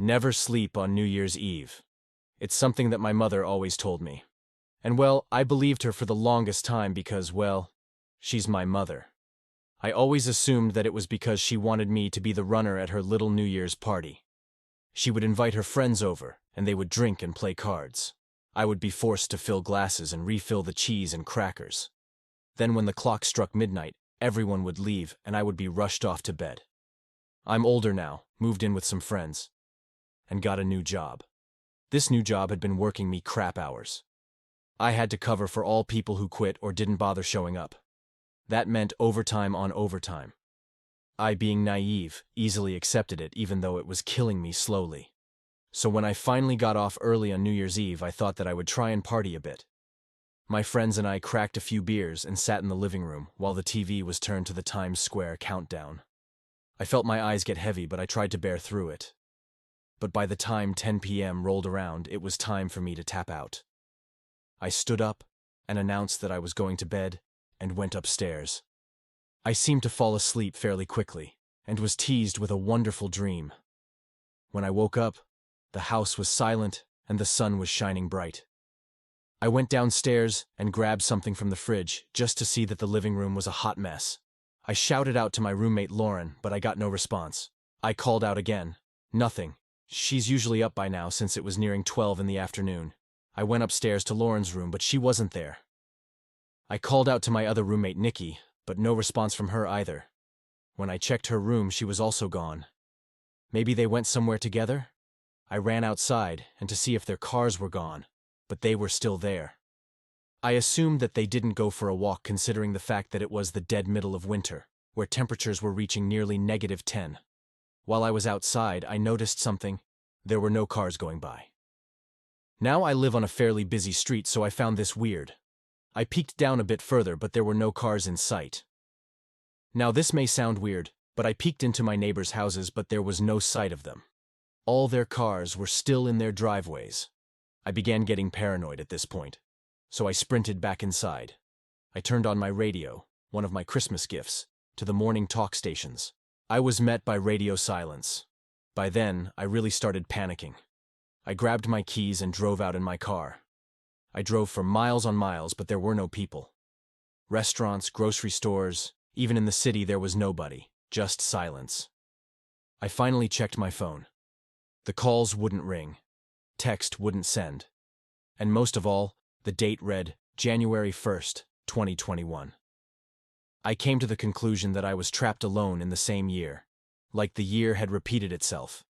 Never sleep on New Year's Eve. It's something that my mother always told me. And well, I believed her for the longest time because, well, she's my mother. I always assumed that it was because she wanted me to be the runner at her little New Year's party. She would invite her friends over, and they would drink and play cards. I would be forced to fill glasses and refill the cheese and crackers. Then when the clock struck midnight, everyone would leave, and I would be rushed off to bed. I'm older now, moved in with some friends, and got a new job. This new job had been working me crap hours. I had to cover for all people who quit or didn't bother showing up. That meant overtime on overtime. I, being naive, easily accepted it even though it was killing me slowly. So when I finally got off early on New Year's Eve, I thought that I would try and party a bit. My friends and I cracked a few beers and sat in the living room while the TV was turned to the Times Square countdown. I felt my eyes get heavy, but I tried to bear through it. But by the time 10 p.m. rolled around, it was time for me to tap out. I stood up and announced that I was going to bed and went upstairs. I seemed to fall asleep fairly quickly and was teased with a wonderful dream. When I woke up, the house was silent and the sun was shining bright. I went downstairs and grabbed something from the fridge just to see that the living room was a hot mess. I shouted out to my roommate Lauren, but I got no response. I called out again. Nothing. She's usually up by now since it was nearing 12 in the afternoon. I went upstairs to Lauren's room, but she wasn't there. I called out to my other roommate Nikki, but no response from her either. When I checked her room, she was also gone. Maybe they went somewhere together? I ran outside and to see if their cars were gone, but they were still there. I assumed that they didn't go for a walk considering the fact that it was the dead middle of winter, where temperatures were reaching nearly -10. While I was outside, I noticed something. There were no cars going by. Now I live on a fairly busy street, so I found this weird. I peeked down a bit further, but there were no cars in sight. Now this may sound weird, but I peeked into my neighbors' houses, but there was no sight of them. All their cars were still in their driveways. I began getting paranoid at this point, so I sprinted back inside. I turned on my radio, one of my Christmas gifts, to the morning talk stations. I was met by radio silence. By then, I really started panicking. I grabbed my keys and drove out in my car. I drove for miles on miles, but there were no people. Restaurants, grocery stores, even in the city there was nobody, just silence. I finally checked my phone. The calls wouldn't ring. Text wouldn't send. And most of all, the date read January 1st, 2021. I came to the conclusion that I was trapped alone in the same year, like the year had repeated itself.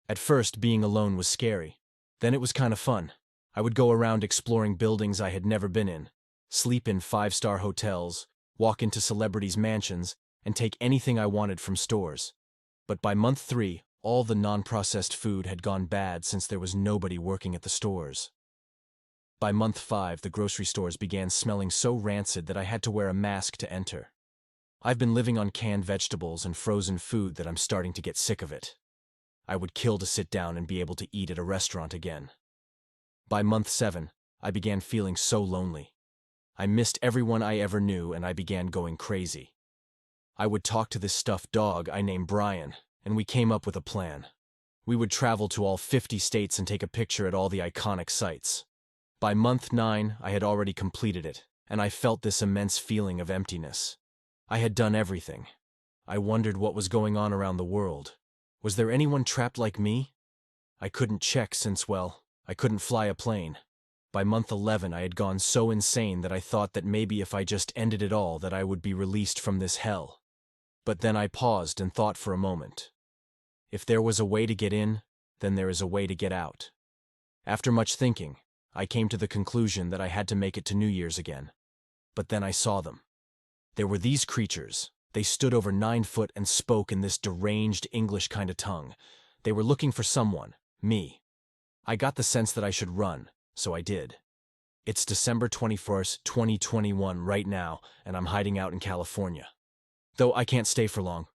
At first, being alone was scary. Then it was kind of fun. I would go around exploring buildings I had never been in, sleep in 5-star hotels, walk into celebrities' mansions, and take anything I wanted from stores. But by month 3, all the non-processed food had gone bad since there was nobody working at the stores. By month 5, the grocery stores began smelling so rancid that I had to wear a mask to enter. I've been living on canned vegetables and frozen food that I'm starting to get sick of it. I would kill to sit down and be able to eat at a restaurant again. By month 7, I began feeling so lonely. I missed everyone I ever knew and I began going crazy. I would talk to this stuffed dog I named Brian, and we came up with a plan. We would travel to all 50 states and take a picture at all the iconic sites. By month 9, I had already completed it, and I felt this immense feeling of emptiness. I had done everything. I wondered what was going on around the world. Was there anyone trapped like me? I couldn't check since, well, I couldn't fly a plane. By month 11, I had gone so insane that I thought that maybe if I just ended it all that I would be released from this hell. But then I paused and thought for a moment. If there was a way to get in, then there is a way to get out. After much thinking, I came to the conclusion that I had to make it to New Year's again. But then I saw them. There were these creatures. They stood over 9 foot and spoke in this deranged English kind of tongue. They were looking for someone, me. I got the sense that I should run, so I did. It's December 21st, 2021 right now, and I'm hiding out in California. Though I can't stay for long.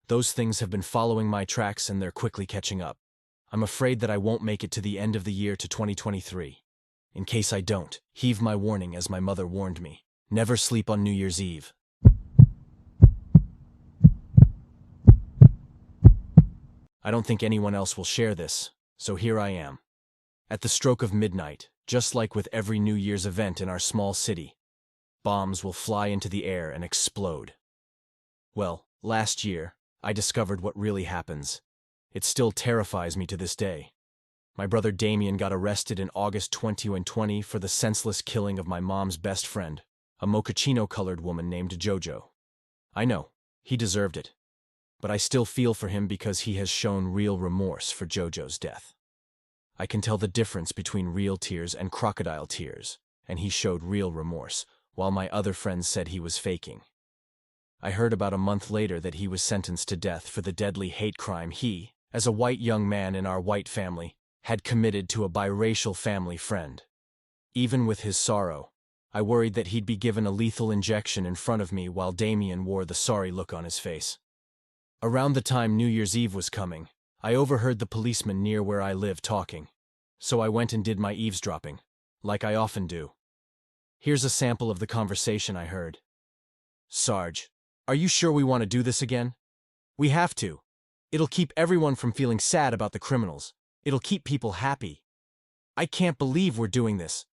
Those things have been following my tracks and they're quickly catching up. I'm afraid that I won't make it to the end of the year to 2023. In case I don't, heed my warning as my mother warned me. Never sleep on New Year's Eve. I don't think anyone else will share this, so here I am. At the stroke of midnight, just like with every New Year's event in our small city, bombs will fly into the air and explode. Well, last year, I discovered what really happens. It still terrifies me to this day. My brother Damien got arrested in August 2020 for the senseless killing of my mom's best friend, a mochaccino-colored woman named JoJo. I know, he deserved it. But I still feel for him because he has shown real remorse for JoJo's death. I can tell the difference between real tears and crocodile tears, and he showed real remorse, while my other friends said he was faking. I heard about a month later that he was sentenced to death for the deadly hate crime he, as a white young man in our white family, had committed to a biracial family friend. Even with his sorrow, I worried that he'd be given a lethal injection in front of me while Damien wore the sorry look on his face. Around the time New Year's Eve was coming, I overheard the policeman near where I live talking, so I went and did my eavesdropping, like I often do. Here's a sample of the conversation I heard. "Sarge, are you sure we want to do this again? We have to. It'll keep everyone from feeling sad about the criminals. It'll keep people happy. I can't believe we're doing this.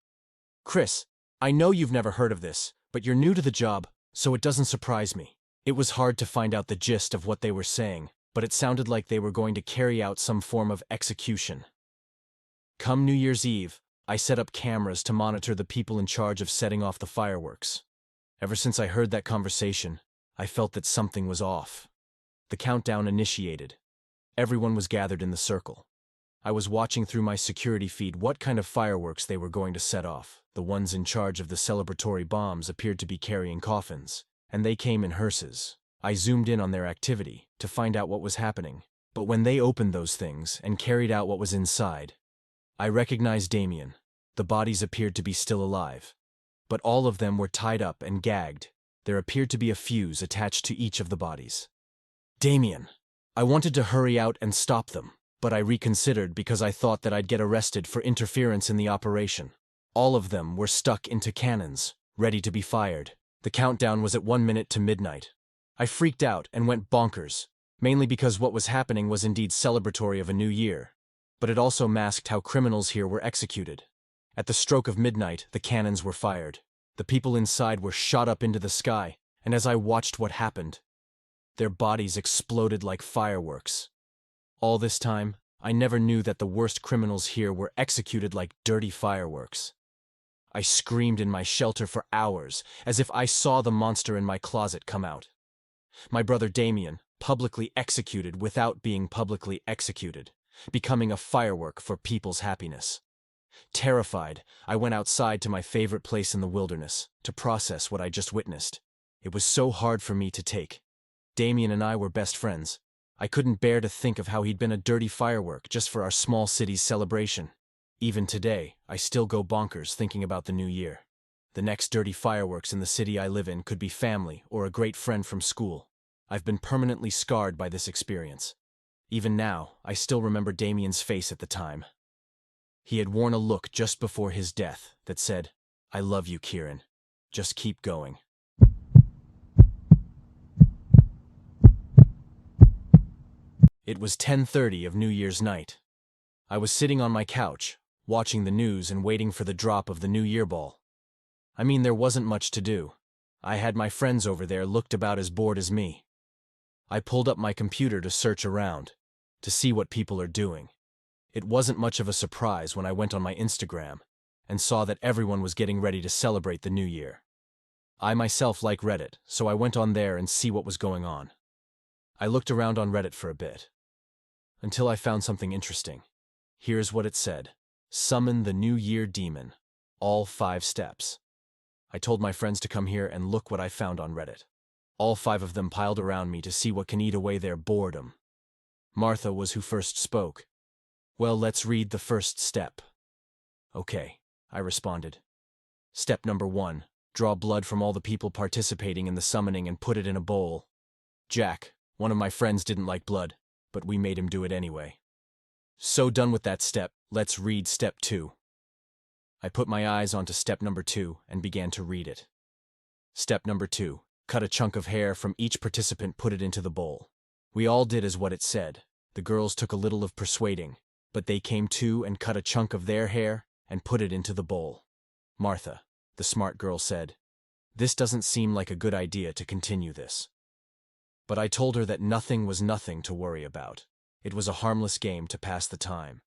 Chris, I know you've never heard of this, but you're new to the job, so it doesn't surprise me." It was hard to find out the gist of what they were saying, but it sounded like they were going to carry out some form of execution. Come New Year's Eve, I set up cameras to monitor the people in charge of setting off the fireworks. Ever since I heard that conversation, I felt that something was off. The countdown initiated. Everyone was gathered in the circle. I was watching through my security feed what kind of fireworks they were going to set off. The ones in charge of the celebratory bombs appeared to be carrying coffins, and they came in hearses. I zoomed in on their activity to find out what was happening, but when they opened those things and carried out what was inside, I recognized Damien. The bodies appeared to be still alive, but all of them were tied up and gagged. There appeared to be a fuse attached to each of the bodies. Damien. I wanted to hurry out and stop them, but I reconsidered because I thought that I'd get arrested for interference in the operation. All of them were stuck into cannons, ready to be fired. The countdown was at 1 minute to midnight. I freaked out and went bonkers, mainly because what was happening was indeed celebratory of a new year, but it also masked how criminals here were executed. At the stroke of midnight, the cannons were fired. The people inside were shot up into the sky, and as I watched what happened, their bodies exploded like fireworks. All this time, I never knew that the worst criminals here were executed like dirty fireworks. I screamed in my shelter for hours, as if I saw the monster in my closet come out. My brother Damien, publicly executed without being publicly executed, becoming a firework for people's happiness. Terrified, I went outside to my favorite place in the wilderness to process what I just witnessed. It was so hard for me to take. Damien and I were best friends. I couldn't bear to think of how he'd been a dirty firework just for our small city's celebration. Even today, I still go bonkers thinking about the new year. The next dirty fireworks in the city I live in could be family or a great friend from school. I've been permanently scarred by this experience. Even now, I still remember Damien's face at the time. He had worn a look just before his death that said, "I love you, Kieran. Just keep going." It was 10:30 of New Year's night. I was sitting on my couch, watching the news and waiting for the drop of the New Year ball. I mean, there wasn't much to do. I had my friends over there looked about as bored as me. I pulled up my computer to search around, to see what people are doing. It wasn't much of a surprise when I went on my Instagram and saw that everyone was getting ready to celebrate the New Year. I myself like Reddit, so I went on there and see what was going on. I looked around on Reddit for a bit, until I found something interesting. Here's what it said. Summon the New Year demon. All 5 steps. I told my friends to come here and look what I found on Reddit. All 5 of them piled around me to see what can eat away their boredom. Martha was who first spoke. "Well, let's read the first step." "Okay," I responded. Step number 1. Draw blood from all the people participating in the summoning and put it in a bowl. Jack, one of my friends, didn't like blood, but we made him do it anyway. So done with that step, let's read step 2. I put my eyes onto step number 2 and began to read it. Step number 2. Cut a chunk of hair from each participant, put it into the bowl. We all did as what it said. The girls took a little of persuading, but they came to and cut a chunk of their hair and put it into the bowl. Martha, the smart girl, said, "This doesn't seem like a good idea to continue this." But I told her that nothing was nothing to worry about. It was a harmless game to pass the time.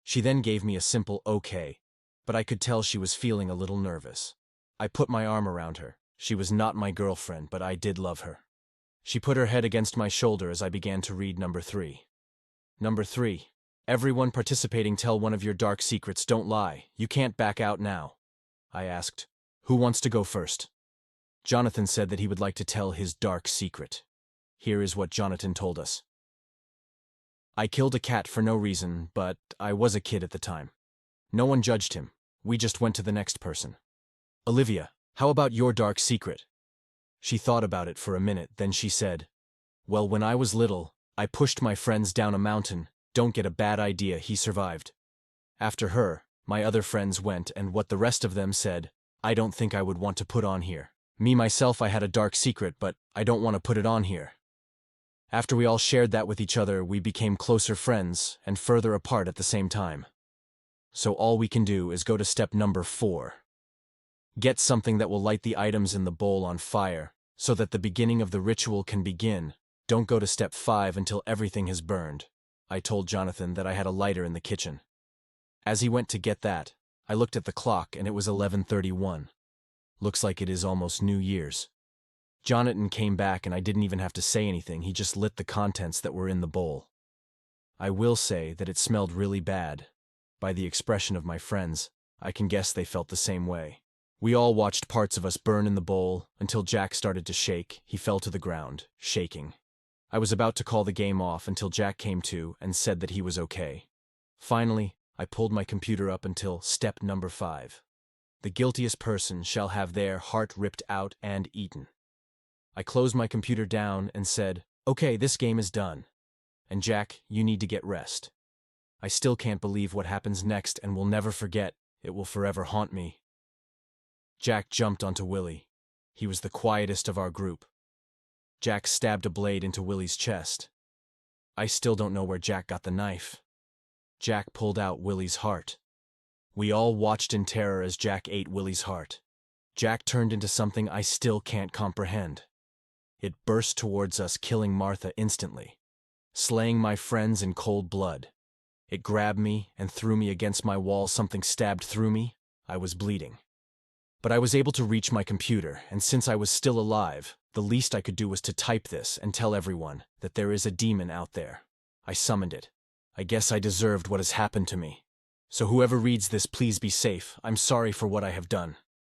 She then gave me a simple okay, but I could tell she was feeling a little nervous. I put my arm around her. She was not my girlfriend, but I did love her. She put her head against my shoulder as I began to read number 3. Number 3. Everyone participating tell one of your dark secrets. Don't lie. You can't back out now. I asked, "Who wants to go first?" Jonathan said that he would like to tell his dark secret. Here is what Jonathan told us. "I killed a cat for no reason, but I was a kid at the time. No one judged him. We just went to the next person. Olivia, how about your dark secret?" She thought about it for a minute, then she said, "Well, when I was little, I pushed my friends down a mountain. Don't get a bad idea, he survived. After her, my other friends went, and what the rest of them said, I don't think I would want to put on here. Me myself, I had a dark secret, but I don't want to put it on here. After we all shared that with each other, we became closer friends and further apart at the same time. So all we can do is go to step number 4. Get something that will light the items in the bowl on fire, so that the beginning of the ritual can begin. Don't go to step 5 until everything has burned." I told Jonathan that I had a lighter in the kitchen. As he went to get that, I looked at the clock and it was 11:31. Looks like it is almost New Year's. Jonathan came back and I didn't even have to say anything, he just lit the contents that were in the bowl. I will say that it smelled really bad. By the expression of my friends, I can guess they felt the same way. We all watched parts of us burn in the bowl until Jack started to shake. He fell to the ground, shaking. I was about to call the game off until Jack came to and said that he was okay. Finally, I pulled my computer up until step number 5. The guiltiest person shall have their heart ripped out and eaten. I closed my computer down and said, "Okay, this game is done. And Jack, you need to get rest." I still can't believe what happens next and will never forget. It will forever haunt me. Jack jumped onto Willie. He was the quietest of our group. Jack stabbed a blade into Willie's chest. I still don't know where Jack got the knife. Jack pulled out Willie's heart. We all watched in terror as Jack ate Willie's heart. Jack turned into something I still can't comprehend. It burst towards us, killing Martha instantly, slaying my friends in cold blood. It grabbed me and threw me against my wall. Something stabbed through me. I was bleeding. But I was able to reach my computer, and since I was still alive, the least I could do was to type this and tell everyone that there is a demon out there. I summoned it. I guess I deserved what has happened to me. So whoever reads this, please be safe. I'm sorry for what I have done.